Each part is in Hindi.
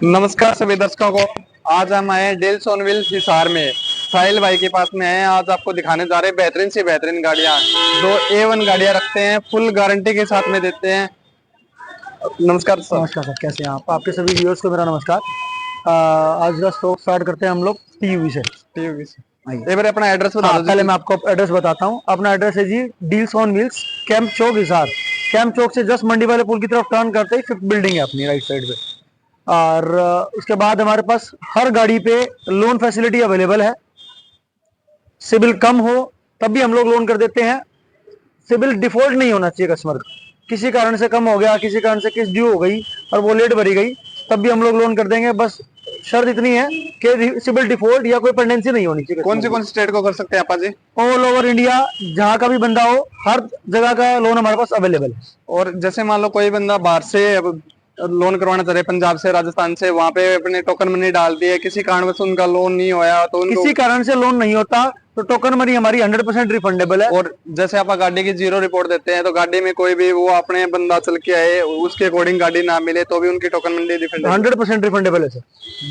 नमस्कार सभी दर्शकों को। आज हम आए डील्स ऑन व्हील्स हिसार में। साहिल भाई के पास में है। आज आपको दिखाने जा रहे हैं बेहतरीन से बेहतरीन गाड़ियां। दो A1 गाड़ियां रखते हैं, फुल गारंटी के साथ में देते हैं। नमस्कार सर। नमस्कार सर, कैसे हैं आप? आपके सभी व्यूअर्स को मेरा नमस्कार। आज का शो स्टार्ट करते हैं हम लोग टीयूवी से। टीवी से आइए। एक बार अपना एड्रेस बता हाँ, दो पहले जी। मैं आपको एड्रेस बताता हूँ। अपना एड्रेस है जी deals on wheels, camp Chowk Hisar. Camp Chowk से जस्ट मंडी वाले पुल की तरफ टर्न करते ही 5th बिल्डिंग है अपनी राइट साइड पे। और उसके बाद हमारे पास हर गाड़ी पे लोन फैसिलिटी अवेलेबल है। सिबिल कम हो तब भी हम लोग लोन कर देते हैं। सिबिल डिफॉल्ट नहीं होना चाहिए कस्टमर का। किसी कारण से कम हो गया, किसी कारण से किस्त ड्यू हो गई और वो लेट भरी गई, तब भी हम लोग लोन कर देंगे। बस शर्त इतनी है कि सिबिल डिफॉल्ट या कोई पेंडेंसी नहीं होनी चाहिए। कौन सी स्टेट को कर सकते हैं आपा जी? ऑल ओवर इंडिया जहां का भी बंदा हो, हर जगह का लोन हमारे पास अवेलेबल है। और जैसे मान लो कोई बंदा बाहर से लोन करवाना चाह रहे, पंजाब से, राजस्थान से, वहां पे अपने टोकन मनी डाल दिए, किसी कारणवश उनका लोन नहीं होया तो उनको किसी कारण से लोन नहीं होता तो टोकन मनी हमारी 100% रिफंडेबल है। और जैसे आप गाड़ी की जीरो रिपोर्ट देते हैं तो गाड़ी में कोई भी वो अपने बंदा चल के आए उसके अकॉर्डिंग गाड़ी ना मिले तो भी उनकी टोकन मंडी रिफंड 100% रिफंडेबल है सर।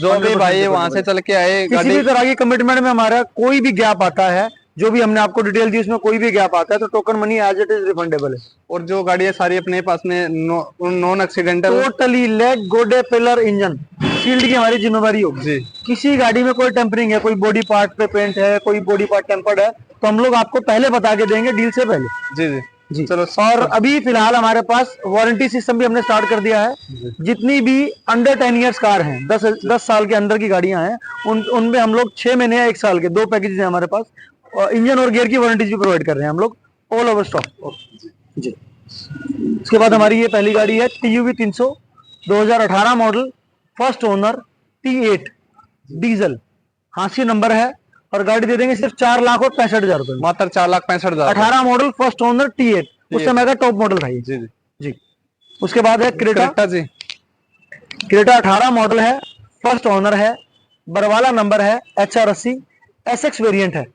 जो भी 100% भाई वहां रिफंडेबल से है। चल के आए किसी गाड़ी। भी तरह की कमिटमेंट में हमारा कोई भी गैप आता है, जो भी हमने आपको डिटेल दी उसमें कोई भी गैप आता है तो token money as it is refundable है। और जो गाड़ियां सारी अपने पास में नॉन एक्सीडेंटल टोटली लेग गोडे पिलर इंजन फील्ड की हमारी जिम्मेवारी होगी जी। किसी गाड़ी में कोई टेम्परिंग है, कोई बॉडी पार्ट पे पेंट है, कोई बॉडी पार्ट टेम्पर्ड है, तो हम लोग आपको पहले बता के देंगे डील से पहले। जी जी जी। चलो और अभी फिलहाल हमारे पास वारंटी सिस्टम भी हमने स्टार्ट कर दिया है। जितनी भी अंडर 10 ईयर्स कार हैं, 10 साल के अंदर की गाड़ियां हैं, उनमें हम लोग 6 महीने या 1 साल के 2 पैकेज हैं हमारे पास। और इंजन और गियर की वारंटीज भी प्रोवाइड कर रहे हैं हम लोग ऑल ओवर स्टॉक। जी। उसके बाद हमारी ये पहली गाड़ी है TUV 300 2018 model, first owner, T8 diesel, Hansi number है। और गाड़ी दे देंगे सिर्फ 4,65,000 रुपए में। मात्र 4,65,000। 18 मॉडल, फर्स्ट ओनर, T8 उस समय का टॉप मॉडल था ये। जी जी जी। उसके बाद है क्रेटा जी। क्रेटा 18 मॉडल है, फर्स्ट ओनर है, बरवाला नंबर है, HR80, SX वेरिएंट है,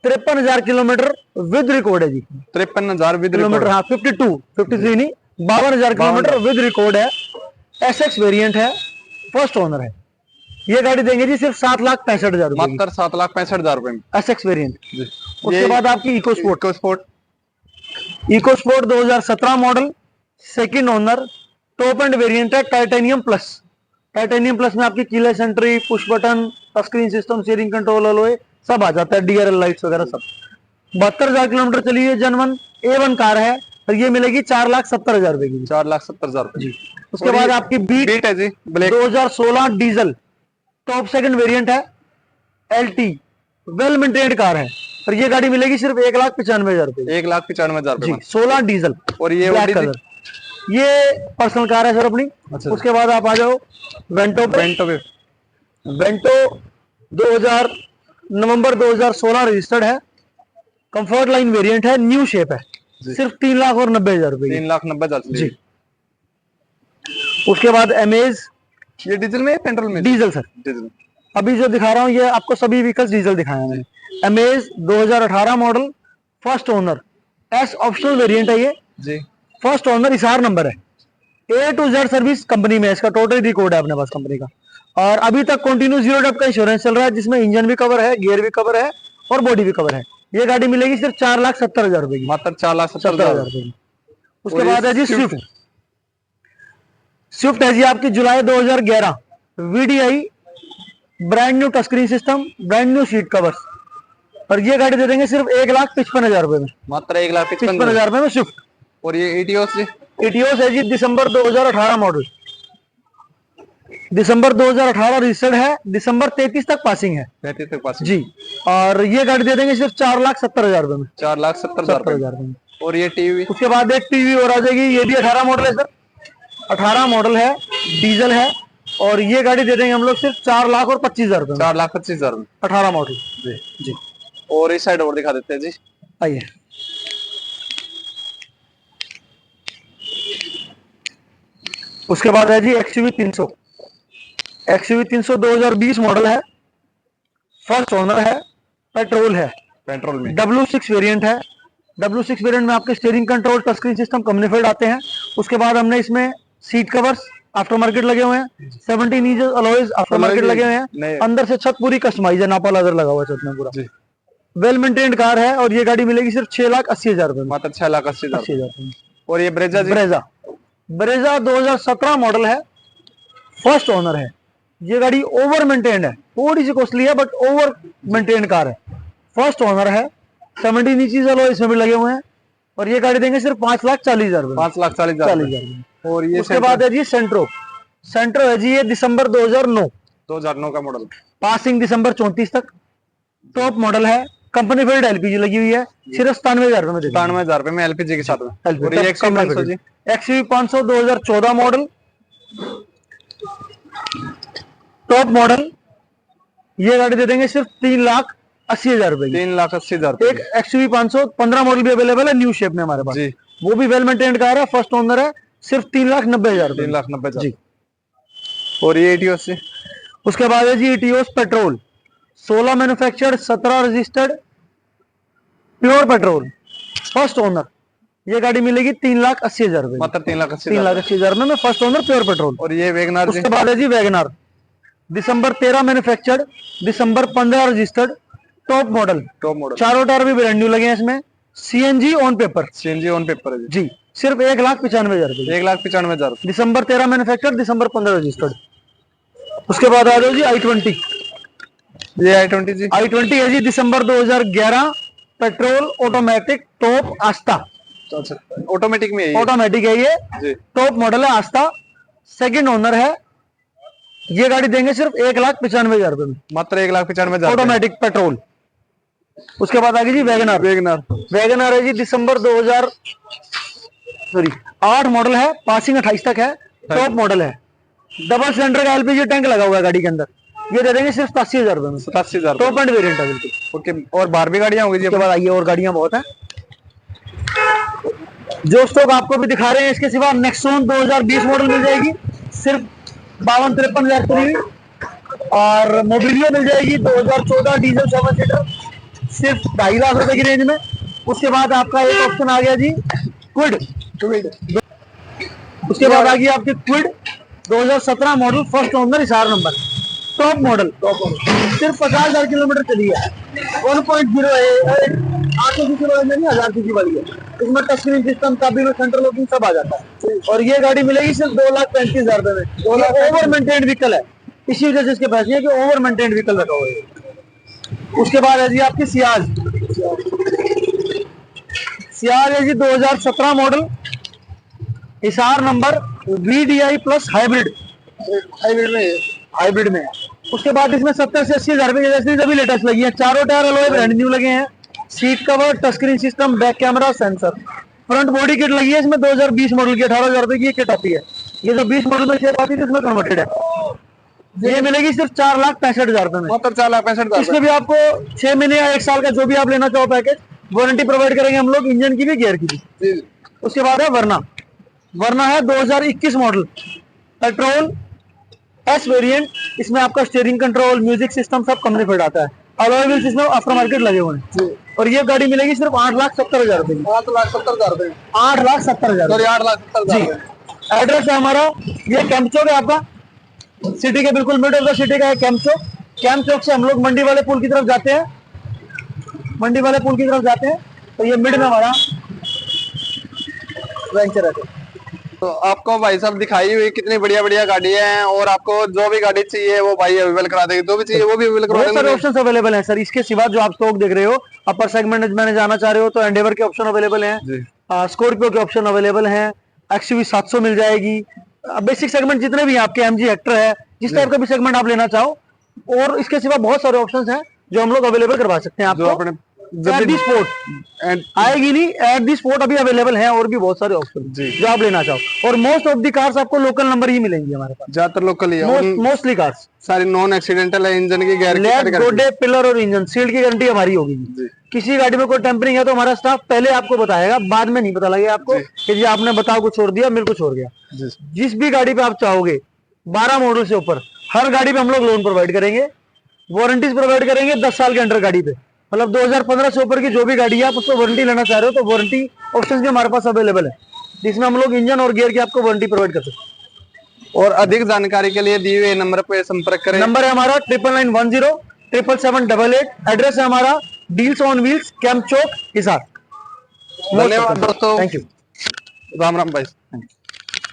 53,000 किलोमीटर विद रिकॉर्ड है जी। 53,000 विद किलोमीटर, हाँ 53 नहीं, 52,000 किलोमीटर विद रिकॉर्ड है। SX वेरिएंट है, फर्स्ट ओनर है। ये गाड़ी देंगे जी सिर्फ 7,65,000 रुपए की। मात्र 7,65,000 रुपए में SX वेरिएंट। जी। उसके बाद आपकी EcoSport 2017 model, second owner, top end variant है, टाइटेनियम प्लस। टाइटेनियम प्लस में आपकी keyless entry, push button, touch screen system, steering control alloy सब आ जाता है, DRL लाइट्स वगैरह सब। 72,000 किलोमीटर चली है, जनवन A1 कार है और ये मिलेगी 4,70,000 रुपए की। 4,70,000 रुपए जी। उसके बाद आपकी बीट है जी, black 2016 diesel, top second variant है, LT, वेल मेंटेन्ड कार है और ये गाड़ी मिलेगी सिर्फ 1,95,000 रुपए। 1,95,000 जी। 16 डीजल और ये ब्लैक कलर, ये पर्सनल कार है सर अपनी। अच्छा। उसके बाद आप आ जाओ वेंटो पे। वेंटो 2000 नवंबर 2016 रजिस्टर्ड है, कंफर्ट लाइन वेरिएंट है, न्यू शेप है, सिर्फ 3,90,000 रुपए। 3,90,000 जी। उसके बाद अमेज, ये डीजल में पेट्रोल में? Diesel sir. डीजल। अभी जो दिखा रहा हूँ ये आपको सभी व्हीकल्स डीजल दिखाया मैंने। Amaze 2018 model, first owner, S optional variant है ये जी। फर्स्ट ओनर, हिसार नंबर है, A to Z service company में, इसका टोटल रिकॉर्ड है अपने पास कंपनी का। और अभी तक कंटिन्यू 0 डेप्थ का इंश्योरेंस चल रहा है, जिसमें इंजन भी कवर है, गियर भी कवर है और बॉडी भी कवर है। ये गाड़ी मिलेगी सिर्फ 4,70,000 रुपए की। मात्र 4,70,000 रुपए की। उसके बाद है जी स्विफ्ट है जी आपकी जुलाई 2011, VDI, brand new touchscreen system, brand new seat covers और ये गाड़ी दे देंगे सिर्फ 1,55,000 रुपए में। मात्र 1,55,000 रुपए में स्विफ्ट। और ये एटियोस है जी दिसंबर 2018 मॉडल, दिसंबर 2018 रजिस्टर्ड है, दिसंबर 33 तक पासिंग है। 33 तक पासिंग जी। और ये गाड़ी दे देंगे सिर्फ 4,70,000 रुपए में। 4,70,000 रुपए में। और ये टीवी, उसके बाद एक टीवी और आ जाएगी, ये भी 18 मॉडल है सर, 18 मॉडल है, डीजल है और ये गाड़ी दे देंगे हम लोग सिर्फ 4,25,000 रुपए में। 4,25,000 में 18 मॉडल। जी जी। और इस साइड और दिखा देते हैं जी। आइए। उसके बाद है जी XUV 300, XUV 300 2020 मॉडल है, फर्स्ट ओनर है, पेट्रोल है, पेट्रोल में W6 वेरिएंट है। W6 वेरिएंट में आपके steering control, touch screen system, कम्युनिफाइड आते हैं। उसके बाद हमने इसमें सीट कवर्स, आफ्टर मार्केट लगे हुए हैं, 17 इंचेस अलॉयज आफ्टर मार्केट लगे हुए हैं, अंदर से छत पूरी कस्टमाइज है, नापा लेदर लगा हुआ है छत में पूरा, वेल मेंटेन्ड कार है। और ये गाड़ी मिलेगी सिर्फ 6,80,000 रुपए में, मात्र 6,80,000 80,000। और ये ब्रेजा जी? ब्रेजा 2017 मॉडल है, फर्स्ट ओनर है। ये गाड़ी ओवर मेंटेन्ड है, थोड़ी सी कॉस्टली है बट ओवर मेंटेन्ड कार है, फर्स्ट ओनर है। 17 इंचेस अलॉय इसमें भी लगे हुए हैं और ये गाड़ी देंगे सिर्फ 5,40,000 रुपए, 5,40,000। और ये उसके बाद है जी सेंट्रो है जी, ये दिसंबर 2009 का मॉडल, पासिंग दिसंबर 34 तक, टॉप मॉडल है, कंपनी फिल्ड एलपीजी लगी हुई है, सिर्फ 97,000 रुपए में, 97,000 रुपए में एलपीजी के साथ में। और ये XUV 500 2014 मॉडल, टॉप मॉडल, ये गाड़ी दे देंगे सिर्फ 3,80,000 रुपए, 3,80,000। एक XUV 500 15 मॉडल भी अवेलेबल है न्यू शेप में हमारे पास जी, वो भी वेल मेंटेन्ड कार है, फर्स्ट ओनर है, सिर्फ 3,90,000 रुपए, 3,90,000 जी। और ये एटियोस से, उसके बाद है जी Etios petrol, 16 manufactured, 17 registered, pure petrol, first owner. ये गाड़ी मिलेगी 3,80,000 रुपए, मात्र 3,80,000 में फर्स्ट ओनर प्योर पेट्रोल। और ये वैगनार, उसके बाद है जी वैगनार, दिसंबर 13 मैन्युफैक्चर्ड, दिसंबर 15 रजिस्टर्ड, टॉप मॉडल, चारों टायर भी ब्रांड न्यू लगे हैं इसमें, सीएनजी ऑन पेपर, है जी, सिर्फ 1,95,000 रुपए, 1,95,000। दिसंबर 13 मैन्युफैक्चर्ड, दिसंबर 15 रजिस्टर्ड। उसके बाद आ जाओ जी i20, ये i20 जी, i20 है जी दिसंबर 2011, पेट्रोल, ऑटोमेटिक, टॉप, आस्था, ऑटोमेटिक में है, ऑटोमेटिक है ये, टॉप मॉडल है, आस्था, सेकंड ओनर है। ये गाड़ी देंगे सिर्फ 1,95,000 रुपए में, मात्र 1,95,000, ऑटोमेटिक पेट्रोल। उसके बाद आगे जी वैगनार है जी दिसंबर 2008 मॉडल है, पासिंग 28 तक है, टॉप मॉडल है, डबल सिलेंडर का एलपीजी टैंक लगा हुआ है गाड़ी के अंदर। ये दे देंगे सिर्फ 87,000 रुपए में, 87,000, टॉप एंड वेरिएंट है बिल्कुल। ओके। और बाहर भी गाड़ियां होंगी जी? उसके बाद आइए, और गाड़ियां बहुत हैं जो स्टॉक आपको भी दिखा रहे हैं। इसके सिवा नेक्सॉन 2020 मॉडल मिल जाएगी सिर्फ 52-53,000 की, और मोबिलियो मिल जाएगी 2014 डीजल 7 सीटर सिर्फ 2.5 लाख रुपए की रेंज में। उसके बाद आपका एक ऑप्शन आ गया जी क्विड, उसके बाद आ गई आपकी Kwid 2017 model, first owner, Hisar number, top model, सिर्फ 50,000 किलोमीटर चली है, 1.0 है, 800 सीसी वाली नहीं, 1000 सीसी वाली है। इसमें टच स्क्रीन सिस्टम, चाबी में सेंट्रल लॉकिंग सब आ जाता है। और ये गाड़ी मिलेगी सिर्फ 2,35,000 रुपए में। ओवर मेंटेन्ड व्हीकल है, इसी वजह से इसके पैसे है कि ओवर मेंटेन्ड व्हीकल रखा हुआ है। उसके बाद है जी आपकी सियाज है जी 2017 model, Hisar number, VDI plus hybrid में। उसके बाद इसमें 70 से 80,000 रुपए की एसेसरीज अभी लेटेस्ट लगी है, चारों टायर अलॉय ब्रांड न्यू लगे हैं, seat cover, touch screen system, back camera, sensor, front body kit लगी है इसमें 2020 मॉडल की, 18,000 रुपए की ये किट आती है। ये जो 20 मॉडल में शेप आती है इसमें कन्वर्टेड है, ये मिलेगी सिर्फ 4,65,000 रुपए में, मतलब 4,65,000। इसमें भी आपको 6 महीने या 1 साल का जो भी आप लेना चाहो पैकेज, वारंटी प्रोवाइड करेंगे हम लोग, इंजन की भी, गियर की भी। उसके बाद है वरना है 2021 मॉडल, पेट्रोल, एस वेरिएंट, इसमें आपका स्टीयरिंग कंट्रोल, म्यूजिक सिस्टम सब कंपनी फिट आता है, अलॉय व्हील्स इसमें आफ्टर मार्केट लगे हुए हैं। और ये गाड़ी मिलेगी सिर्फ 8,70,000 रुपए की, 8,70,000 रुपए, 8,70,000, 8,70,000। एड्रेस है हमारा ये कैंप चौक है आपका, सिटी के बिल्कुल मिड ऑफ द सिटी का है कैंप चौक। कैंप चौक से हम लोग मंडी वाले पुल की तरफ जाते हैं, तो ये मिड में हमारा वेंचर है। तो आपको भाई साहब दिखाई हुई कितनी बढ़िया बढ़िया गाड़ी है, और आपको जो भी गाड़ी चाहिए वो भाई अवेलेबल करा देंगे, जो भी चाहिए वो भी अवेलेबल करा देंगे। ऑप्शन अवेलेबल है सर। इसके सिवा जो आप स्टॉक देख रहे हो, अपर सेगमेंट में जाना चाह रहे हो तो एंडेवर के ऑप्शन अवेलेबल हैं, स्कॉर्पियो के ऑप्शन अवेलेबल हैं, XUV 700 मिल जाएगी, बेसिक सेगमेंट जितने भी आपके MG हेक्टर है, जिस टाइप का भी सेगमेंट आप लेना चाहो। और इसके सिवा बहुत सारे ऑप्शंस हैं जो हम लोग अवेलेबल करवा सकते हैं आपको। एट दी स्पॉट आएगी नहीं, एट दी स्पॉट अभी अवेलेबल है, और भी बहुत सारे ऑप्शन जो आप लेना चाहो। और मोस्ट ऑफ दी कार्स आपको लोकल नंबर ही मिलेंगी हमारे पास, ज्यादातर लोकल ही है, मोस्टली कार्स सारी नॉन एक्सीडेंटल है, इंजन की गारंटी, गोडे, पिलर और इंजन सील्ड की गारंटी हमारी होगी। किसी गाड़ी में कोई टेम्परिंग है तो हमारा स्टाफ पहले आपको बताएगा, बाद में नहीं पता लगेगा आपको कि जी आपने बताओ कुछ छोड़ दिया, मेरे को छोड़ गया। जिस भी गाड़ी पे आप चाहोगे, 12 मॉडल से ऊपर हर गाड़ी पे हम लोग लोन प्रोवाइड करेंगे, वारंटीज प्रोवाइड करेंगे 10 साल के अंडर गाड़ी पे। मतलब 2015 से ऊपर की जो भी गाड़ी है आप उसको वारंटी लेना चाह रहे हो तो वारंटी ऑप्शंस भी हमारे पास अवेलेबल है, जिसमें हम लोग इंजन और गियर की आपको वारंटी प्रोवाइड कर सकते हैं। और अधिक जानकारी के लिए दिए हुए नंबर पे संपर्क करें। नंबर है हमारा 9910 77788। एड्रेस है हमारा deals on wheels, camp Chowk, Hisar. धन्यवाद दोस्तों। Thank you. राम राम भाई।